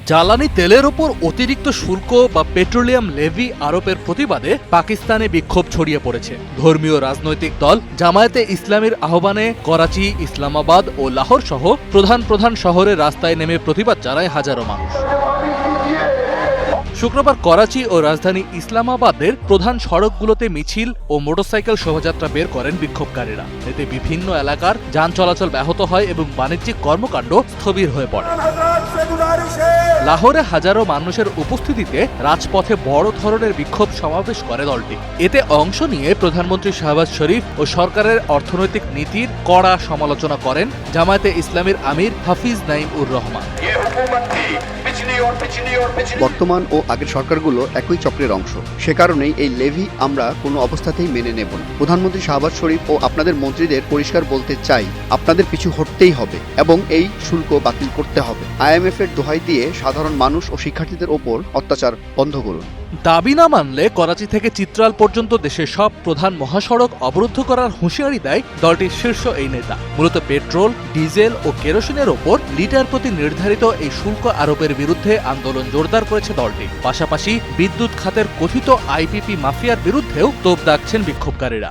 জ্বালানি তেলের ওপর অতিরিক্ত শুল্ক বা পেট্রোলিয়াম লেভি আরোপের প্রতিবাদে পাকিস্তানে বিক্ষোভ ছড়িয়ে পড়েছে। ধর্মীয় রাজনৈতিক দল জামায়াতে ইসলামীর আহ্বানে করাচি, ইসলামাবাদ ও লাহোর সহ প্রধান শহরে রাস্তায় নেমে প্রতিবাদ জানায় হাজারো মানুষ। শুক্রবার করাচি ও রাজধানী ইসলামাবাদের প্রধান সড়কগুলোতে মিছিল ও মোটরসাইকেল শোভাযাত্রা বের করেন বিক্ষোভকারীরা। এতে বিভিন্ন এলাকার যান চলাচল ব্যাহত হয় এবং বাণিজ্যিক কর্মকাণ্ড স্থবির হয়ে পড়ে। লাহোরে হাজারো মানুষের উপস্থিতিতে রাজপথে বড় ধরনের বিক্ষোভ সমাবেশ করে দলটি। এতে অংশ নিয়ে প্রধানমন্ত্রী শাহবাজ শরীফ ও সরকারের অর্থনৈতিক নীতির কড়া সমালোচনা করেন জামায়াতে ইসলামীর আমির হাফিজ নাঈম উর রহমান। বর্তমান ও আগের সরকারগুলো একই চক্রের অংশ, সে কারণেই এই লেভি আমরা কোনো অবস্থাতেই মেনে নেব না। প্রধানমন্ত্রী শাহবাজ শরীফ ও আপনাদের মন্ত্রীদের পরিষ্কার বলতে চাই, আপনাদের পিছু হটতেই হবে এবং এই শুল্ক বাতিল করতে হবে। IMF এর দোহাই দিয়ে সাধারণ মানুষ ও শিক্ষার্থীদের ওপর অত্যাচার বন্ধ করুন। দাবি না মানলে করাচি থেকে চিত্রাল পর্যন্ত দেশের সব প্রধান মহাসড়ক অবরুদ্ধ করার হুঁশিয়ারি দেয় দলটির শীর্ষ এই নেতা। মূলত পেট্রোল, ডিজেল ও কেরোসিনের ওপর লিটার প্রতি নির্ধারিত এই শুল্ক আরোপের বিরুদ্ধে আন্দোলন জোরদার করেছে দলটি। পাশাপাশি বিদ্যুৎ খাতের কথিত IPP মাফিয়ার বিরুদ্ধেও তোপ দাগছেন বিক্ষোভকারীরা।